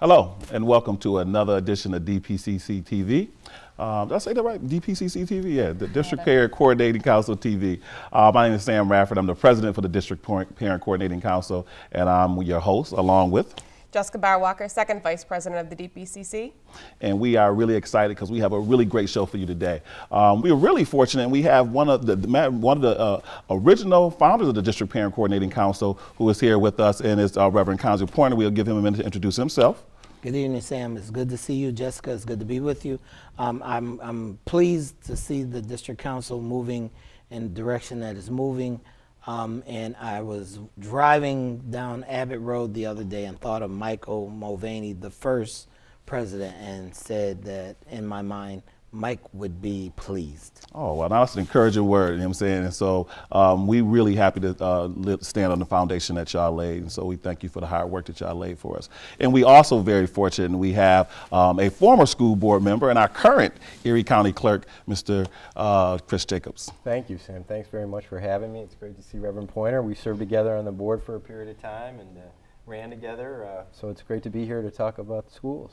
Hello, and welcome to another edition of DPCC TV. Did I say that right? DPCC TV? Yeah, the District Parent Coordinating Council TV. My name is Sam Rafford. I'm the president for the District Parent Coordinating Council, and I'm your host, along with Jessica Barwalker, second vice president of the DPCC. And we are really excited because we have a really great show for you today. We are really fortunate. We have one of the original founders of the District Parent Coordinating Council who is here with us, and it's Reverend Conzu Pointer. We'll give him a minute to introduce himself. Good evening, Sam. It's good to see you. Jessica, it's good to be with you. I'm pleased to see the District Council moving in the direction that it's moving. And I was driving down Abbott Road the other day and thought of Michael Mulvaney, the first president, and said that in my mind, Mike would be pleased. Oh, well, now that's an encouraging word, you know what I'm saying? And so we really happy to stand on the foundation that y'all laid. And so we thank you for the hard work that y'all laid for us. And we also very fortunate, and we have a former school board member and our current Erie County clerk, Mr. Chris Jacobs. Thank you, Sam. Thanks very much for having me. It's great to see Reverend Pointer. We served together on the board for a period of time and ran together. So it's great to be here to talk about schools.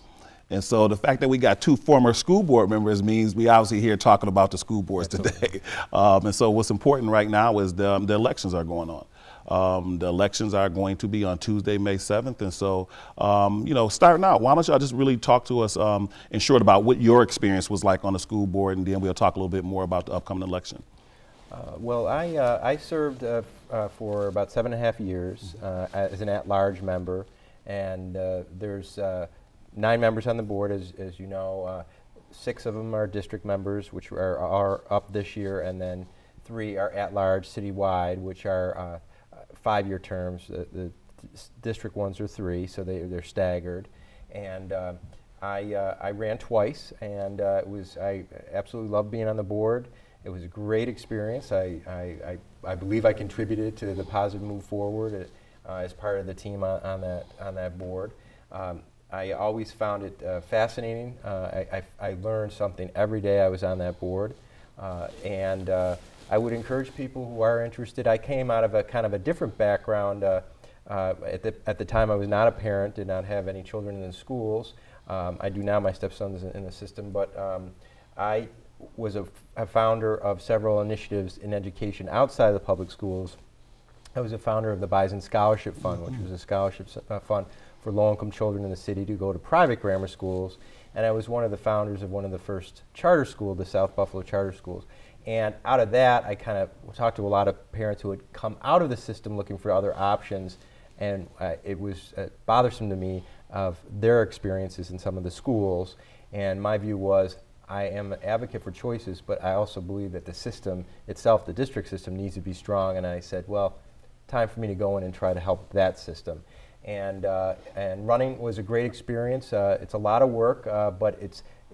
And so the fact that we got two former school board members means we obviously here talking about the school boards today. And so what's important right now is the elections are going on. The elections are going to be on Tuesday, May 7th. And so, you know, starting out, why don't y'all just really talk to us in short about what your experience was like on the school board, and then we'll talk a little bit more about the upcoming election. Well, I served for about 7.5 years as an at-large member, and there's 9 members on the board, as you know. 6 of them are district members, which are up this year, and then 3 are at-large citywide, which are 5-year terms. The district ones are 3, so they're staggered. And I ran twice, and I absolutely loved being on the board. It was a great experience. I believe I contributed to the positive move forward as part of the team on that board. I always found it fascinating. I learned something every day I was on that board. And I would encourage people who are interested. I came out of a kind of a different background. At the time I was not a parent, did not have any children in the schools. I do now, my stepson's in the system, but I was a founder of several initiatives in education outside of the public schools. I was a founder of the Bison Scholarship Fund, which was a scholarship fund for low-income children in the city to go to private grammar schools. And I was one of the founders of one of the first charter schools, the South Buffalo Charter Schools. And out of that, I kind of talked to a lot of parents who had come out of the system looking for other options. And it was bothersome to me of their experiences in some of the schools. And my view was, I am an advocate for choices, but I also believe that the system itself, the district system, needs to be strong. And I said, well, time for me to go in and try to help that system. And running was a great experience. It's a lot of work, but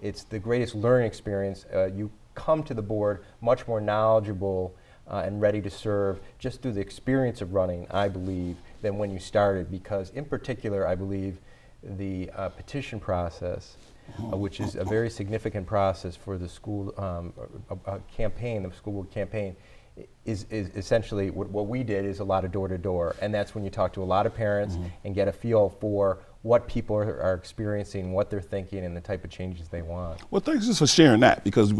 it's the greatest learning experience. You come to the board much more knowledgeable and ready to serve just through the experience of running, I believe, than when you started. Because in particular, I believe the petition process, which is a very significant process for the school campaign, the school board campaign, is essentially what we did is a lot of door-to-door, and that's when you talk to a lot of parents and get a feel for what people are experiencing, what they're thinking, and the type of changes they want. Well, thanks just for sharing that, because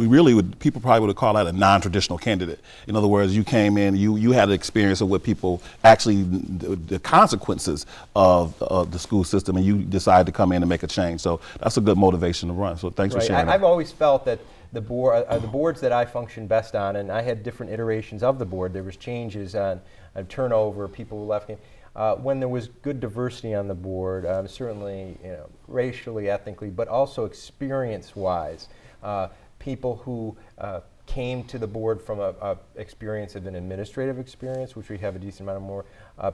people probably would call that a non-traditional candidate. In other words, you came in, you had an experience of what people actually, the consequences of the school system, and you decided to come in and make a change. So that's a good motivation to run. So thanks for sharing that. I've always felt that the boards that I function best on, and I had different iterations of the board. There was changes on turnover, people who left. When there was good diversity on the board, certainly racially, ethnically, but also experience-wise, people who came to the board from a experience of an administrative experience, which we have a decent amount of more,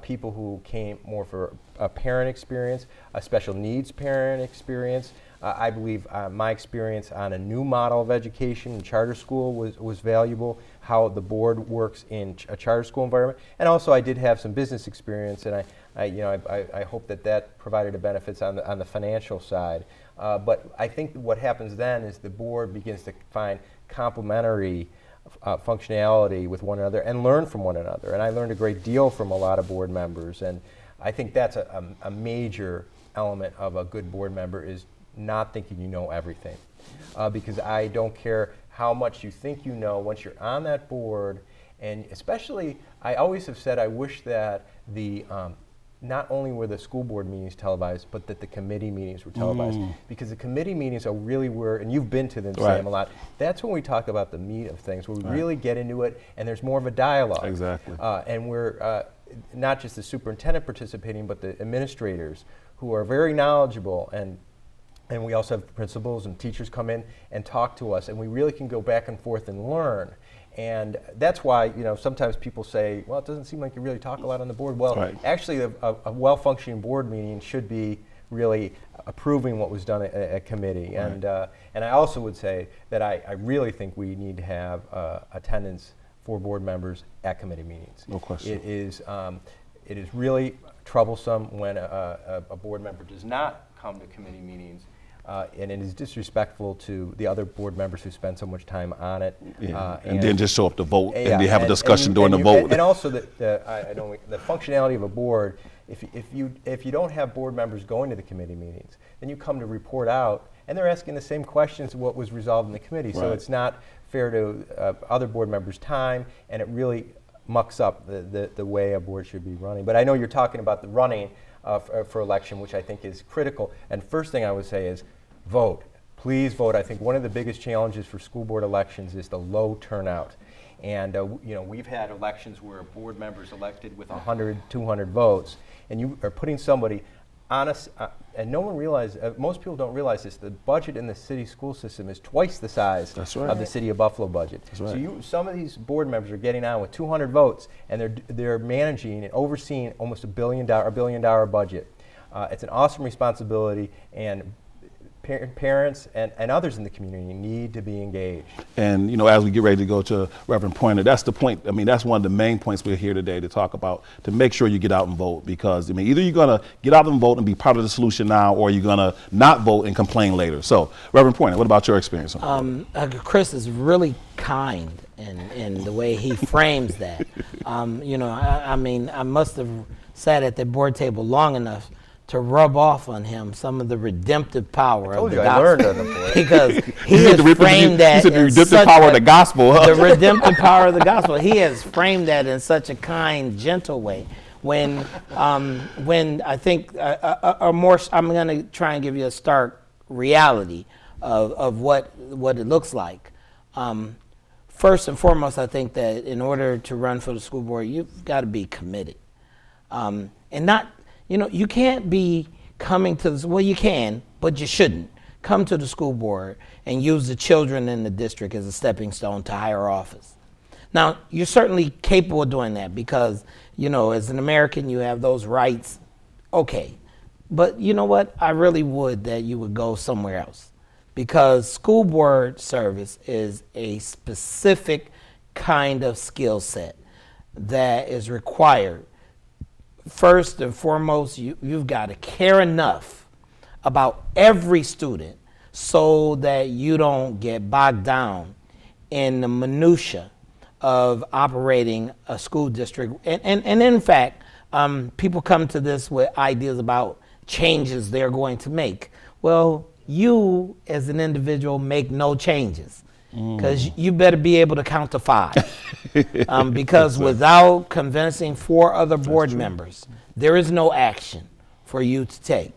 people who came more for a parent experience, a special needs parent experience. I believe my experience on a new model of education in charter school was valuable, how the board works in a charter school environment. And also I did have some business experience, and I hope that provided a benefits on the financial side. But I think what happens then is the board begins to find complementary functionality with one another and learn from one another. And I learned a great deal from a lot of board members, and I think that's a major element of a good board member is not thinking you know everything. Because I don't care how much you think you know, once you're on that board, and especially, I always have said I wish that the not only were the school board meetings televised, but that the committee meetings were televised. Because the committee meetings are really where, and you've been to them, Sam, a lot, that's when we talk about the meat of things, where we really get into it, and there's more of a dialogue. Exactly. And we're not just the superintendent participating, but the administrators who are very knowledgeable, and we also have principals and teachers come in and talk to us, and we really can go back and forth and learn. And that's why, you know, sometimes people say, well, it doesn't seem like you really talk a lot on the board. Well, actually, a well-functioning board meeting should be really approving what was done at committee. And I also would say that I really think we need to have attendance for board members at committee meetings. No question. It is really troublesome when a board member does not come to committee meetings. And it is disrespectful to the other board members who spend so much time on it. And then just show up to vote and they have a discussion during the vote. And also the functionality of a board, if you don't have board members going to the committee meetings, then you come to report out and they're asking the same questions of what was resolved in the committee. So it's not fair to other board members' time, and it really mucks up the way a board should be running. But I know you're talking about the running for election, which I think is critical. And first thing I would say is vote. Please vote. I think one of the biggest challenges for school board elections is the low turnout. And you know, we've had elections where board members elected with 100, 200 votes, and you are putting somebody on a, and no one realizes, most people don't realize this, the budget in the city school system is twice the size of the city of Buffalo budget. So some of these board members are getting on with 200 votes, and they're managing and overseeing almost $1 billion budget. It's an awesome responsibility, and parents and others in the community need to be engaged. And you know, as we get ready to go to Reverend Pointer, that's the point. I mean, that's one of the main points we're here today to talk about, to make sure you get out and vote, because I mean, either you're gonna get out and vote and be part of the solution now, or you're gonna not vote and complain later. So, Reverend Pointer, what about your experience? Chris is really kind in the way he frames that. You know, I mean, I must have sat at the board table long enough to rub off on him some of the redemptive power of the gospel. I learned on the board. Because he has framed that the redemptive power of the gospel. The redemptive power of the gospel. He has framed that in such a kind, gentle way. When I think more, I'm going to try and give you a stark reality of what it looks like. First and foremost, I think that in order to run for the school board, you've got to be committed, and not. You know, you can't be coming to this, well, you can, but you shouldn't come to the school board and use the children in the district as a stepping stone to higher office. Now, you're certainly capable of doing that because, you know, as an American, you have those rights. Okay. But you know what? I really would that you would go somewhere else, because school board service is a specific kind of skill set that is required. First and foremost, you've got to care enough about every student so that you don't get bogged down in the minutia of operating a school district. And in fact, people come to this with ideas about changes they're going to make. Well, you as an individual make no changes, because you better be able to count to 5. Because without convincing 4 other board members, there is no action for you to take.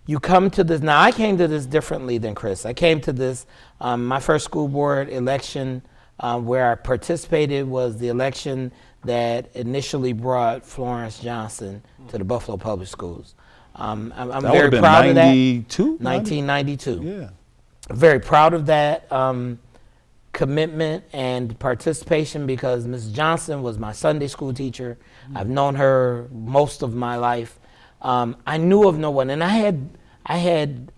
You come to this, now I came to this differently than Chris. I came to this, my first school board election where I participated was the election that initially brought Florence Johnson to the Buffalo Public Schools. I'm very proud of that. 1992? Yeah. Very proud of that commitment and participation, because Ms. Johnson was my Sunday school teacher. I've known her most of my life. I knew of no one, and I had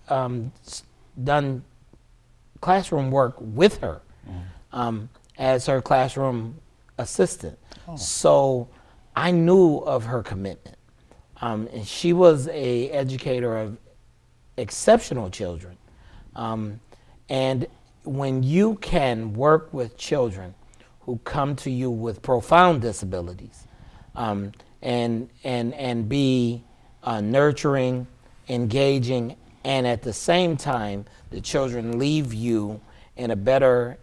done classroom work with her as her classroom assistant. So I knew of her commitment. And she was an educator of exceptional children. And when you can work with children who come to you with profound disabilities, and be nurturing, engaging, and at the same time, the children leave you in a better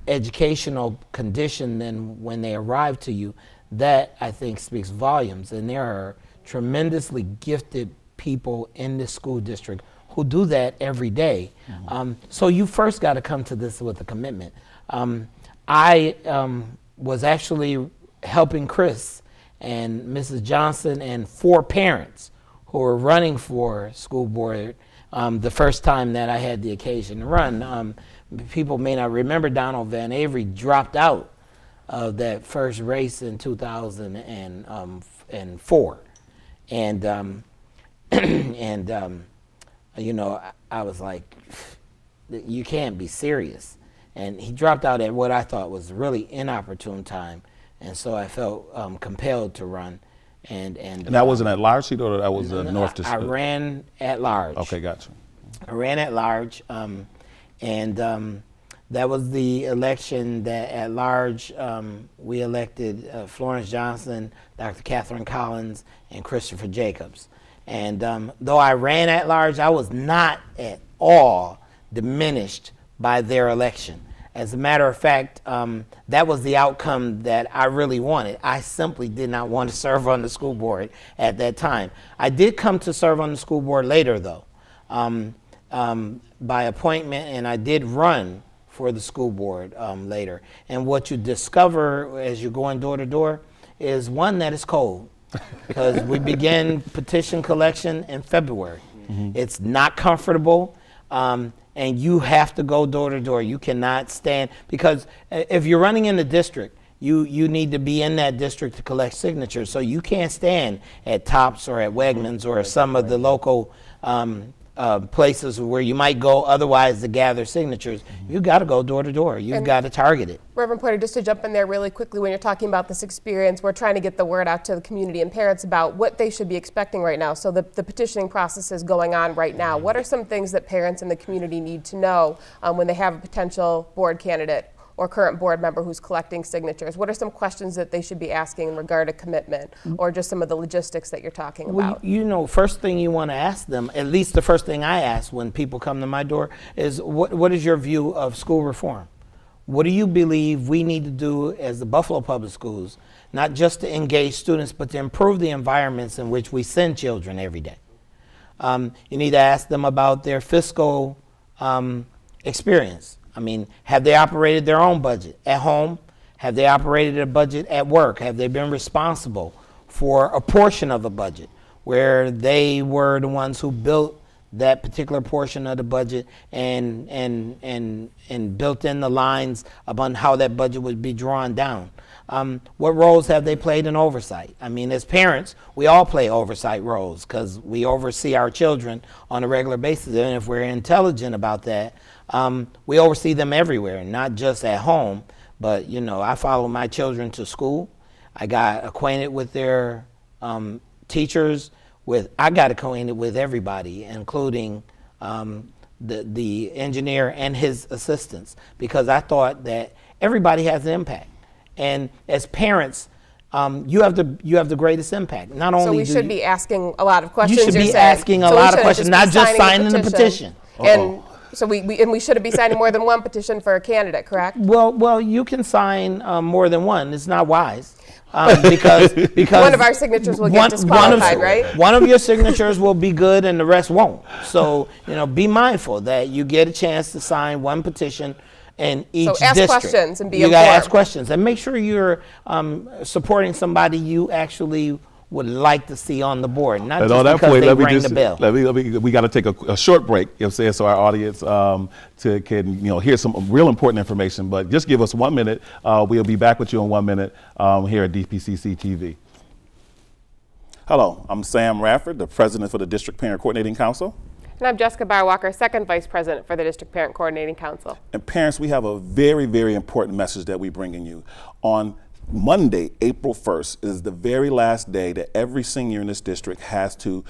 educational condition than when they arrive to you, that I think speaks volumes. And there are tremendously gifted people in this school district who do that every day. So you first got to come to this with a commitment. I was actually helping Chris and Mrs. Johnson and 4 parents who were running for school board the first time that I had the occasion to run. People may not remember Donald Van Avery dropped out of that first race in 2004. And, you know, I was like, you can't be serious. And he dropped out at what I thought was a really inopportune time. And so I felt compelled to run. And that wasn't at large seat, or that was the North District? I ran at large. Okay, gotcha. I ran at large, and that was the election that at large we elected Florence Johnson, Dr. Catherine Collins, and Christopher Jacobs. And though I ran at large, I was not at all diminished by their election. As a matter of fact, that was the outcome that I really wanted. I simply did not want to serve on the school board at that time. I did come to serve on the school board later, though, by appointment, and I did run for the school board later. And what you discover as you're going door to door is, one, that it's cold, because we began petition collection in February. It's not comfortable. And you have to go door to door. You cannot stand, because if you're running in the district, you need to be in that district to collect signatures. So you can't stand at Tops or at Wegmans or some of the local places where you might go otherwise to gather signatures. You got to go door to door. You've got to target it. Reverend Porter, just to jump in there really quickly, when you're talking about this experience, we're trying to get the word out to the community and parents about what they should be expecting right now. So the petitioning process is going on right now. What are some things that parents in the community need to know when they have a potential board candidate or current board member who's collecting signatures? What are some questions that they should be asking in regard to commitment, or just some of the logistics that you're talking about? You know, first thing you want to ask them, at least the first thing I ask when people come to my door, is what is your view of school reform? What do you believe we need to do as the Buffalo Public Schools, not just to engage students, but to improve the environments in which we send children every day? You need to ask them about their fiscal experience. I mean, have they operated their own budget at home? Have they operated a budget at work? Have they been responsible for a portion of a budget where they were the ones who built that particular portion of the budget and built in the lines upon how that budget would be drawn down? What roles have they played in oversight? I mean, as parents, we all play oversight roles because we oversee our children on a regular basis. And if we're intelligent about that, we oversee them everywhere, not just at home. But, you know, I follow my children to school. I got acquainted with their teachers. I got acquainted with everybody, including the engineer and his assistants, because I thought that everybody has an impact. And as parents, you have the greatest impact. Not only so we should be asking a lot of questions. You should be asking a lot of questions, not just signing the petition. And so we shouldn't be signing more than one petition for a candidate, correct? Well, you can sign more than one. It's not wise. Because one of our signatures will get disqualified, right? One of your signatures will be good and the rest won't. So, you know, be mindful that you get a chance to sign one petition in each district. So ask questions and be informed. You gotta ask questions and make sure you're supporting somebody you actually would like to see on the board, not just because they rang the bell. We got to take a short break, you know, so our audience can hear some real important information. But just give us 1 minute. We'll be back with you in 1 minute here at DPCC TV. Hello, I'm Sam Radford, the president for the District Parent Coordinating Council. And I'm Jessica Bauer-Walker, second vice president for the District Parent Coordinating Council. And parents, we have a very, very important message that we're bringing you. On Monday, April 1st, is the very last day that every senior in this district has to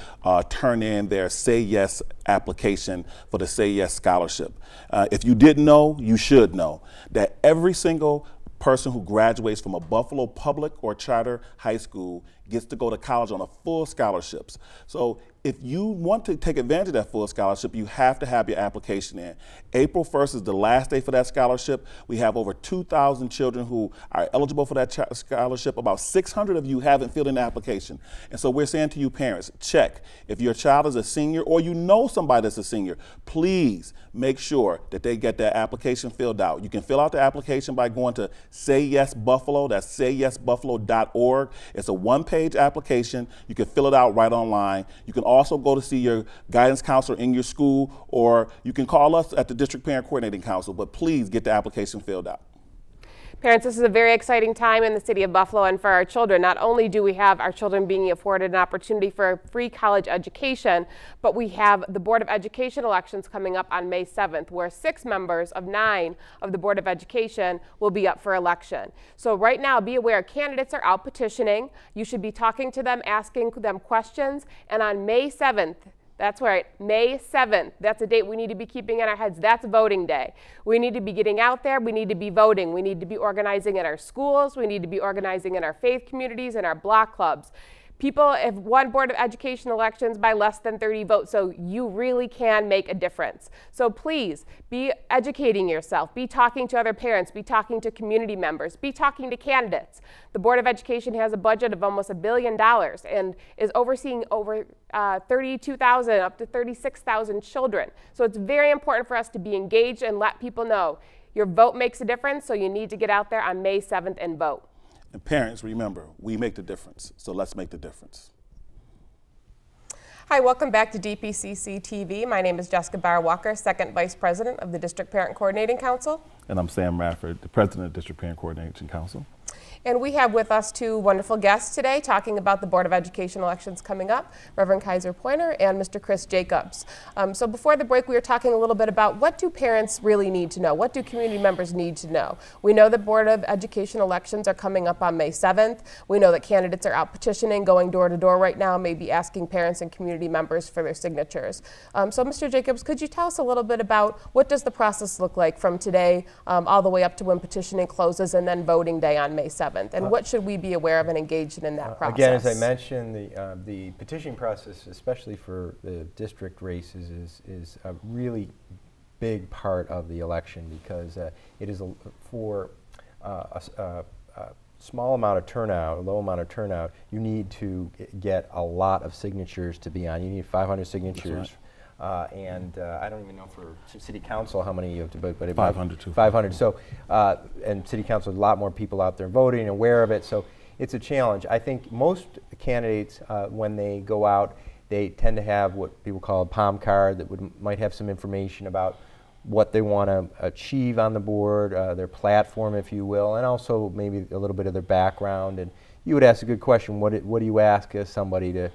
turn in their Say Yes application for the Say Yes scholarship. If you didn't know, you should know that every single person who graduates from a Buffalo public or charter high school gets to go to college on a full scholarships. So if you want to take advantage of that full scholarship, you have to have your application in. April 1st is the last day for that scholarship. We have over 2,000 children who are eligible for that scholarship. About 600 of you haven't filled in the application. And so we're saying to you parents, check. If your child is a senior or you know somebody that's a senior, please make sure that they get that application filled out. You can fill out the application by going to Say Yes Buffalo. That's sayyesbuffalo.org. It's a one-page application. You can fill it out right online. You can also go to see your guidance counselor in your school, or you can call us at the District Parent Coordinating Council, but please get the application filled out. Parents, this is a very exciting time in the city of Buffalo and for our children. Not only do we have our children being afforded an opportunity for a free college education, but we have the Board of Education elections coming up on May 7th, where 6 members of 9 of the Board of Education will be up for election. So right now, be aware, candidates are out petitioning. You should be talking to them, asking them questions, and on May 7th, that's right, May 7th. That's a date we need to be keeping in our heads. That's voting day. We need to be getting out there. We need to be voting. We need to be organizing in our schools. We need to be organizing in our faith communities and our block clubs. People have won Board of Education elections by less than 30 votes, so you really can make a difference. So please be educating yourself, be talking to other parents, be talking to community members, be talking to candidates. The Board of Education has a budget of almost $1 billion and is overseeing over 32,000 up to 36,000 children. So it's very important for us to be engaged and let people know your vote makes a difference, so you need to get out there on May 7th and vote. And parents, remember, we make the difference, so let's make the difference. Hi, welcome back to DPCC TV. My name is Jessica Barr-Walker, Second Vice President of the District Parent Coordinating Council. And I'm Sam Radford, the President of the District Parent Coordinating Council. And we have with us 2 wonderful guests today talking about the Board of Education elections coming up, Reverend Kaiser Pointer and Mr. Chris Jacobs. So before the break, we were talking a little bit about what do parents really need to know? What do community members need to know? We know that Board of Education elections are coming up on May 7th. We know that candidates are out petitioning, going door to door right now, maybe asking parents and community members for their signatures. So Mr. Jacobs, could you tell us a little bit about what does the process look like from today all the way up to when petitioning closes and then voting day on May 7th? And what should we be aware of and engaged in that process? Again, as I mentioned, the petitioning process, especially for the district races, is a really big part of the election because it is for a small amount of turnout, a low amount of turnout, you need to get a lot of signatures to be on. You need 500 signatures. And I don't even know for city council how many you have to vote, but 500 too. 500. So, and city council, a lot more people out there voting and aware of it. So it's a challenge. I think most candidates, when they go out, they tend to have what people call a palm card that might have some information about what they want to achieve on the board, their platform, if you will, and also maybe a little bit of their background. And you would ask a good question. What do you ask somebody to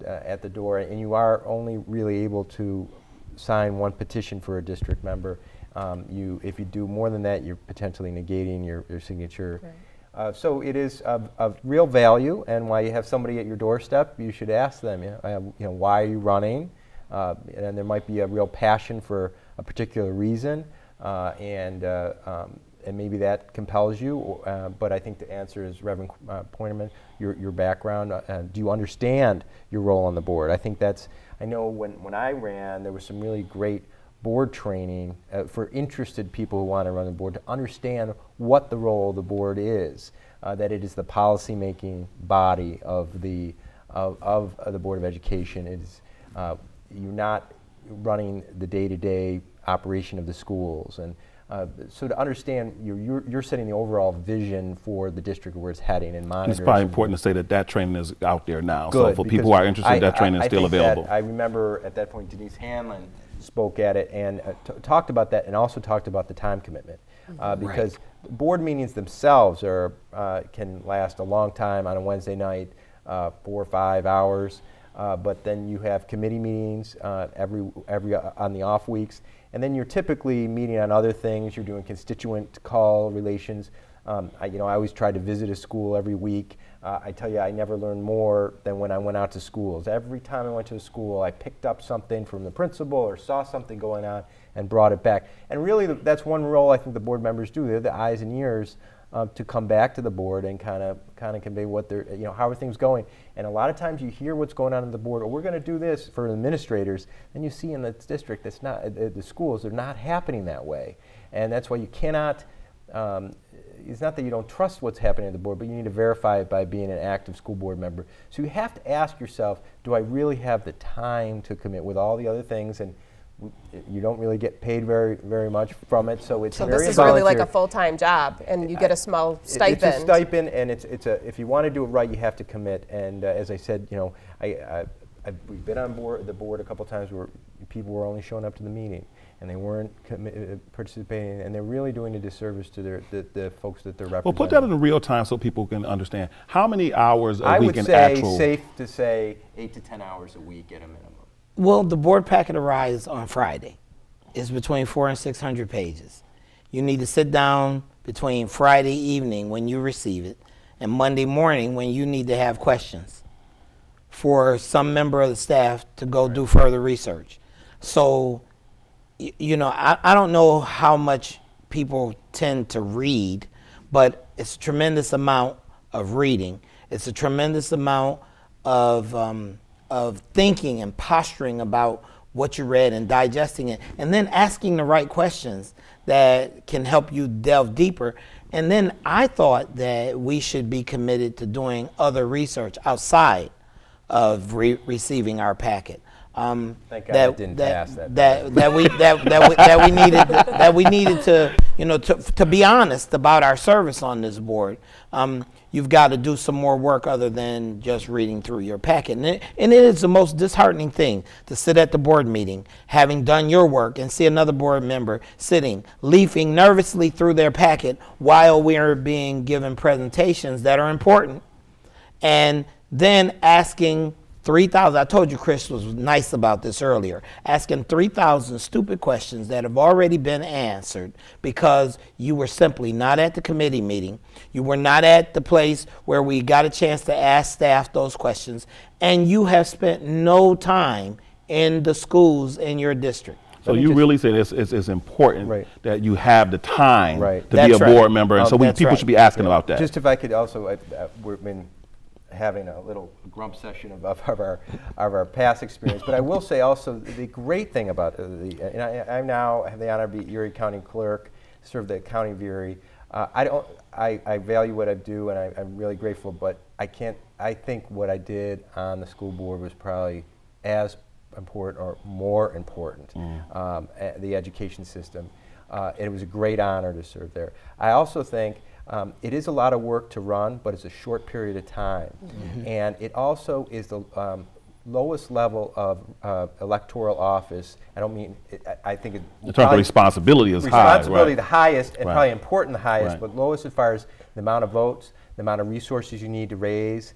at the door, and you are only really able to sign 1 petition for a district member. If you do more than that, you're potentially negating your signature. Right. So it is of real value, and while you have somebody at your doorstep, you should ask them, why are you running? And there might be a real passion for a particular reason, and maybe that compels you, but I think the answer is, Reverend Pointerman, your background, do you understand your role on the board? I think I know when I ran, there was some really great board training for interested people who want to run the board to understand what the role of the board is, that it is the policy-making body of the Board of Education. It is, you're not running the day-to-day operation of the schools, and so to understand, you're setting the overall vision for the district where it's heading and monitoring. It's probably important to say that training is out there now. Good, so for people who are interested, that training is still available. I remember at that point Denise Hanlon spoke at it and talked about that, and also talked about the time commitment, because board meetings themselves can last a long time on a Wednesday night, 4 or 5 hours, but then you have committee meetings every on the off weeks. And then you're typically meeting on other things. You're doing constituent call relations. I always try to visit a school every week. I tell you, I never learned more than when I went out to schools. Every time I went to a school, I picked up something from the principal or saw something going on and brought it back. And really, that's one role I think the board members do. They're the eyes and ears to come back to the board and kind of convey what they're, how are things going. And a lot of times you hear what's going on in the board, or we're going to do this for administrators, and you see in the district that's not, the schools, they're not happening that way. And that's why you cannot, it's not that you don't trust what's happening at the board, but you need to verify it by being an active school board member. So you have to ask yourself, do I really have the time to commit with all the other things? And you don't really get paid very much from it, so it's so very this is really like a full-time job, and you get a small stipend. It's a stipend, and if you want to do it right, you have to commit. And as I said, we've been on the board a couple times where people were only showing up to the meeting, and they weren't participating, and they're really doing a disservice to the folks that they're representing. Well, put that in real time so people can understand. How many hours a week in actual? I would say, safe to say, 8 to 10 hours a week at a minimum. Well, the board packet arrives on Friday. It's between 400 and 600 pages. You need to sit down between Friday evening when you receive it and Monday morning when you need to have questions for some member of the staff to go do further research. So, I don't know how much people tend to read, but it's a tremendous amount of reading. It's a tremendous amount of thinking and posturing about what you read and digesting it, and then asking the right questions that can help you delve deeper. And then I thought that we should be committed to doing other research outside of receiving our packet. Thank God it didn't pass that. That we needed to be honest about our service on this board. You've got to do some more work other than just reading through your packet. And it is the most disheartening thing to sit at the board meeting, having done your work, and see another board member sitting, leafing nervously through their packet while we are being given presentations that are important, and then asking 3,000, I told you Chris was nice about this earlier, asking 3,000 stupid questions that have already been answered because you were simply not at the committee meeting. You were not at the place where we got a chance to ask staff those questions, and you have spent no time in the schools in your district. So you really say it's important that you have the time to That's be a board member, and so people should be asking about that. Just if I could also, we've been having a little grump session of our past experience, but I will say also the great thing about I now have the honor to be Erie County Clerk, serve the county of Erie. I value what I do, and I'm really grateful, but I think what I did on the school board was probably as important or more important, the education system. It was a great honor to serve there. I also think it is a lot of work to run, but it's a short period of time. And it also is the lowest level of electoral office. I don't mean, I think in terms of responsibility is high. Responsibility the highest, and probably important the highest, but lowest as far as the amount of votes, the amount of resources you need to raise.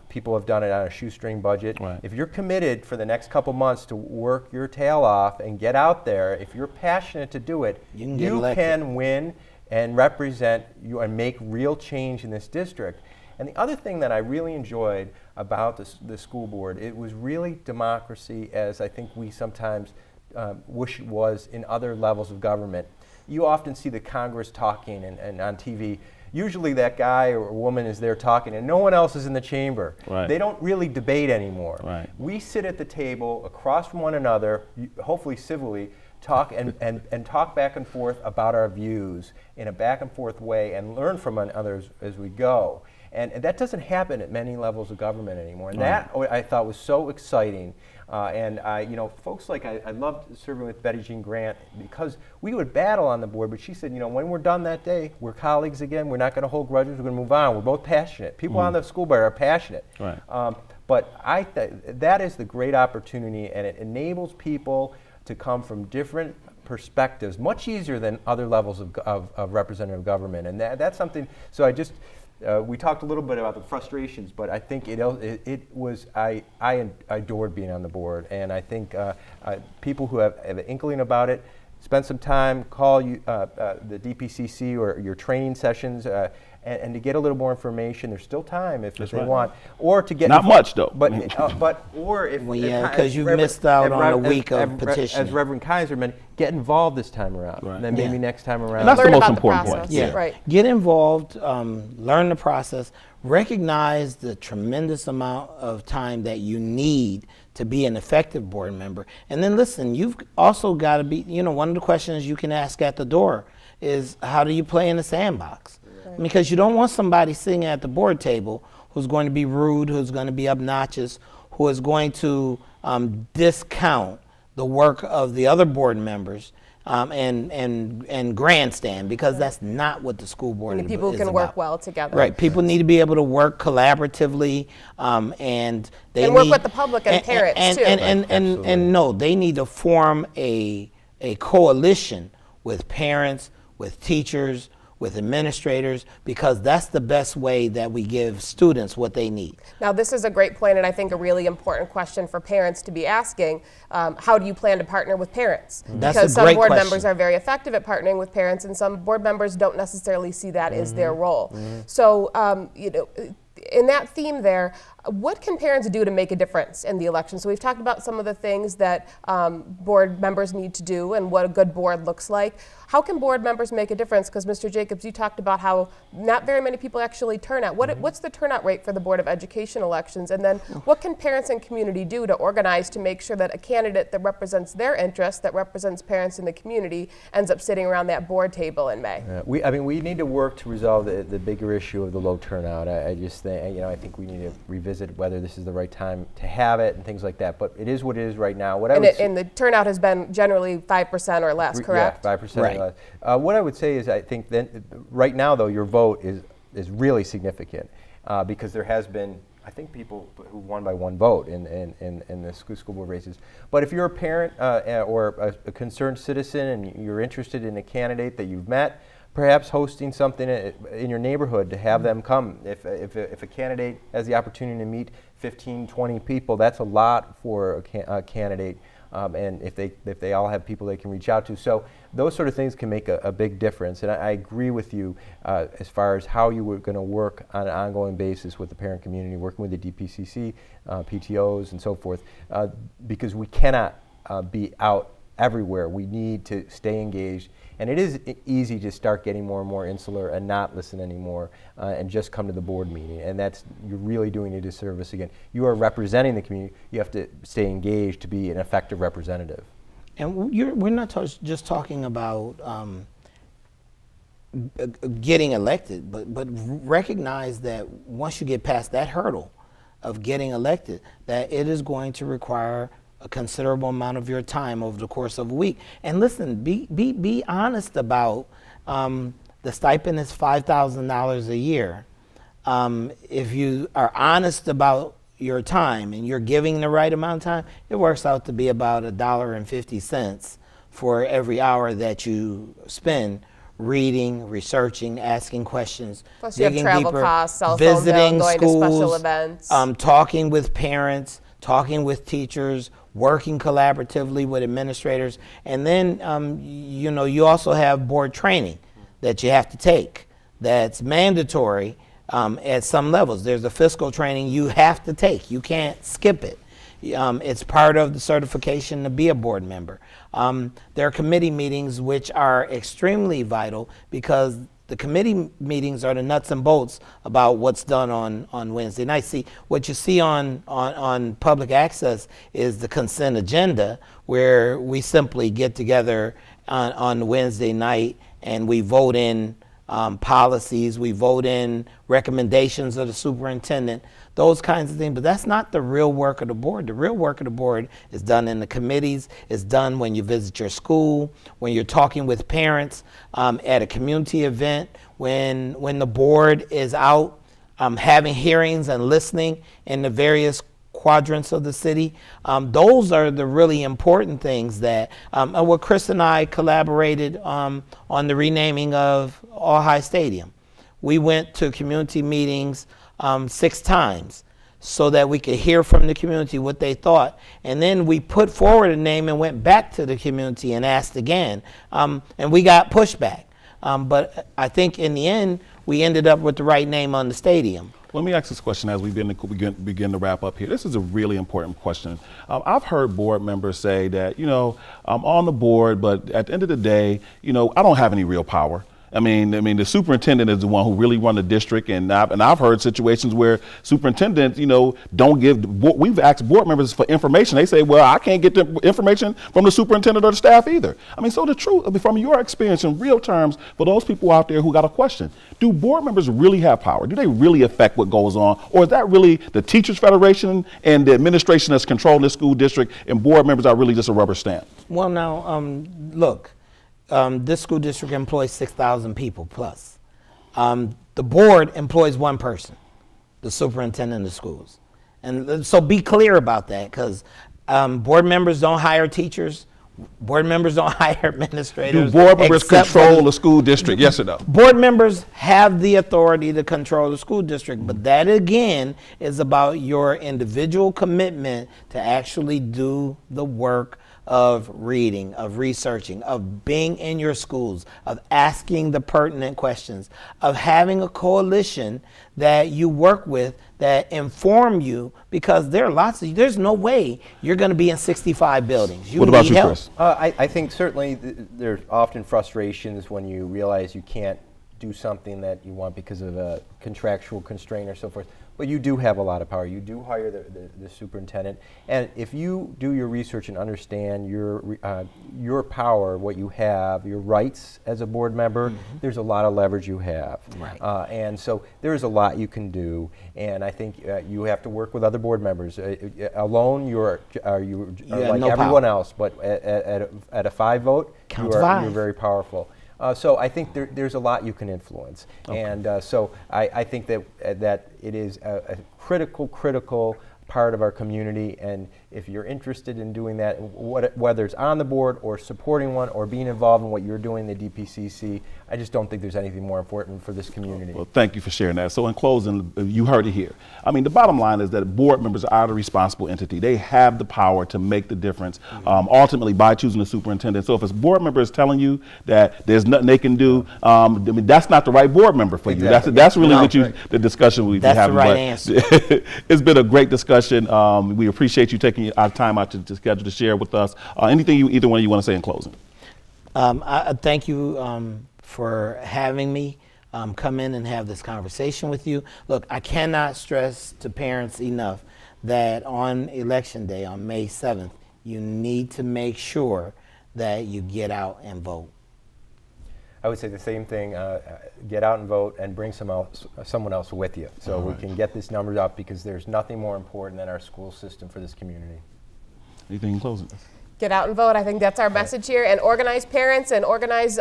People have done it on a shoestring budget. If you're committed for the next couple months to work your tail off and get out there, if you're passionate to do it, you can win and represent you and make real change in this district. And the other thing that I really enjoyed about the school board, it was really democracy, as I think we sometimes wish it was in other levels of government. You often see the Congress talking and on TV. Usually that guy or woman is there talking and no one else is in the chamber. They don't really debate anymore. We sit at the table across from one another, hopefully civilly, talk and talk back and forth about our views in a back and forth way and learn from others as we go. And that doesn't happen at many levels of government anymore. And that I thought was so exciting. And folks like I loved serving with Betty Jean Grant because we would battle on the board, but she said, when we're done that day, we're colleagues again. We're not going to hold grudges. We're going to move on. We're both passionate. People on the school board are passionate. But that is the great opportunity, and it enables people to come from different perspectives, much easier than other levels of representative government. And that's something, so we talked a little bit about the frustrations, but I think I adored being on the board, and I think people who have an inkling about it, spend some time, call the DPCC or your training sessions, and to get a little more information. There's still time if they right. want, or to get Not much though. Or if Well, yeah, because you missed out on a week of petitioning. As Reverend Kaiser mentioned, get involved this time around, Right. and then maybe next time around. And that's Learn the most about the important process. point. Yeah, Right. Get involved, learn the process, recognize the tremendous amount of time that you need to be an effective board member. And then listen, you've also got to be, you know, one of the questions you can ask at the door is, how do you play in the sandbox? Right. Because you don't want somebody sitting at the board table who's going to be rude, who's going to be obnoxious, who is going to discount the work of the other board members and grandstand, because that's not what the school board is about. People can work well together. Right. People need to be able to work collaboratively, and they work need, with the public and parents too. And no, they need to form a coalition with parents, with teachers, with administrators, because that's the best way that we give students what they need. Now, this is a great point, and I think a really important question for parents to be asking. How do you plan to partner with parents? That's because a some great board question. members are very effective at partnering with parents, and some board members don't necessarily see that as their role. So, you know, in that theme there, what can parents do to make a difference in the election? So we've talked about some of the things that board members need to do and what a good board looks like. How can board members make a difference? Because Mr. Jacobs, you talked about how not very many people actually turn out. What's the turnout rate for the Board of Education elections? And then what can parents and community do to organize to make sure that a candidate that represents their interests, that represents parents in the community, ends up sitting around that board table in May? I mean, we need to work to resolve the bigger issue of the low turnout. I just think, you know, I think we need to revisit whether this is the right time to have it and things like that. But it is what it is right now. And the turnout has been generally 5% or less, correct? Yeah, 5% Right. or less. What I would say is, I think then right now, though, your vote is really significant because there has been, I think, people who won by one vote in the school board races. But if you're a parent or a concerned citizen and you're interested in a candidate that you've met, perhaps hosting something in your neighborhood to have them come. If a candidate has the opportunity to meet 15, 20 people, that's a lot for a candidate. And if they all have people they can reach out to. So those sort of things can make a big difference. And I agree with you as far as how you were going to work on an ongoing basis with the parent community, working with the DPCC, PTOs, and so forth, because we cannot be out everywhere. We need to stay engaged. And it is easy to start getting more and more insular and not listen anymore and just come to the board meeting. And you're really doing a disservice again. You are representing the community. You have to stay engaged to be an effective representative. And we're not just talking about getting elected, but recognize that once you get past that hurdle of getting elected, that it is going to require a considerable amount of your time over the course of a week. And listen, be honest about the stipend is $5,000 a year. If you are honest about your time and you're giving the right amount of time, it works out to be about $1.50 for every hour that you spend reading, researching, asking questions, plus you have travel deeper, costs, cell phone bill, going to special events, talking with parents, talking with teachers, working collaboratively with administrators, and then you know, you also have board training that you have to take that's mandatory at some levels. There's a fiscal training you have to take. You can't skip it. It's part of the certification to be a board member. There are committee meetings which are extremely vital because the committee meetings are the nuts and bolts about what's done on Wednesday night. See, what you see on public access is the consent agenda, where we simply get together on Wednesday night and we vote in policies, we vote in recommendations of the superintendent, those kinds of things. But that's not the real work of the board. The real work of the board is done in the committees. It's done when you visit your school, when you're talking with parents, at a community event, when the board is out having hearings and listening in the various quadrants of the city. Those are the really important things that, what Chris and I collaborated on the renaming of All High Stadium. We went to community meetings 6 times so that we could hear from the community what they thought. And then we put forward a name and went back to the community and asked again. And we got pushback. But I think in the end, we ended up with the right name on the stadium. Let me ask this question as we begin to wrap up here. This is a really important question. I've heard board members say that, you know, I'm on the board, but at the end of the day, you know, I don't have any real power. I mean, the superintendent is the one who really run the district, and I've heard situations where superintendents, you know, don't give. We've asked board members for information. They say, "Well, I can't get the information from the superintendent or the staff either." I mean, so the truth, from your experience in real terms, for those people out there who got a question, do board members really have power? Do they really affect what goes on, or is that really the Teachers Federation and the administration that's controlling the school district, and board members are really just a rubber stamp? Well, now, look. This school district employs 6,000 people plus. The board employs one person, the superintendent of schools. And so be clear about that, because board members don't hire teachers. Board members don't hire administrators. Do board members control the school district, yes or no? Board members have the authority to control the school district, but that again is about your individual commitment to actually do the work of reading, of researching, of being in your schools, of asking the pertinent questions, of having a coalition that you work with that inform you, because there are there's no way you're going to be in 65 buildings. What about you, Chris? I think certainly there's often frustrations when you realize you can't do something that you want because of a contractual constraint or so forth. But you do have a lot of power. You do hire the superintendent, and if you do your research and understand your power, what you have, your rights as a board member, there's a lot of leverage you have. Right. And so there's a lot you can do, and I think you have to work with other board members. Alone, you're like no everyone power. else, but at a 5 vote, you're very powerful. So I think there's a lot you can influence, and so I think that it is a critical part of our community, and if you're interested in doing that, whether it's on the board or supporting one or being involved in what you're doing in the DPCC, I just don't think there's anything more important for this community. Well, thank you for sharing that. So in closing, you heard it here. I mean, the bottom line is that board members are the responsible entity. They have the power to make the difference, ultimately by choosing the superintendent. So if a board member is telling you that there's nothing they can do, I mean, that's not the right board member for you. That's really the discussion we've been having. That's the right answer. It's been a great discussion. We appreciate you taking our time out to schedule to share with us. Anything either one of you want to say in closing? I thank you for having me come in and have this conversation with you. Look, I cannot stress to parents enough that on Election Day, on May 7th, you need to make sure that you get out and vote. I would say the same thing, get out and vote and bring someone else with you so we can get this numbers up, because there's nothing more important than our school system for this community. Anything in closing? Get out and vote. I think that's our message here. And organize parents and organize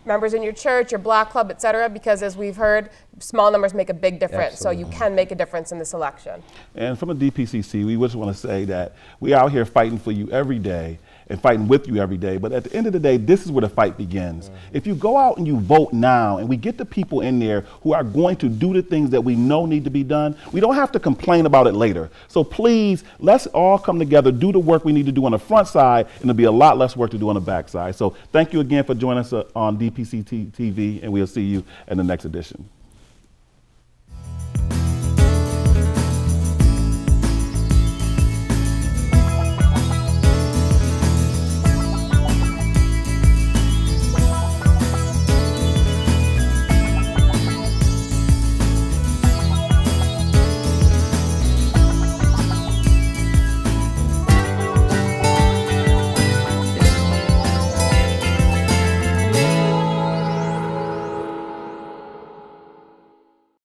members in your church, your block club, et cetera, because as we've heard, small numbers make a big difference. Absolutely. So you can make a difference in this election. And from the DPCC, we just want to say that we're out here fighting for you every day and fighting with you every day. But at the end of the day, this is where the fight begins. If you go out and you vote now, and we get the people in there who are going to do the things that we know need to be done, we don't have to complain about it later. So please, let's all come together, do the work we need to do on the front side, and there'll be a lot less work to do on the back side. So thank you again for joining us on DPCC TV, and we'll see you in the next edition.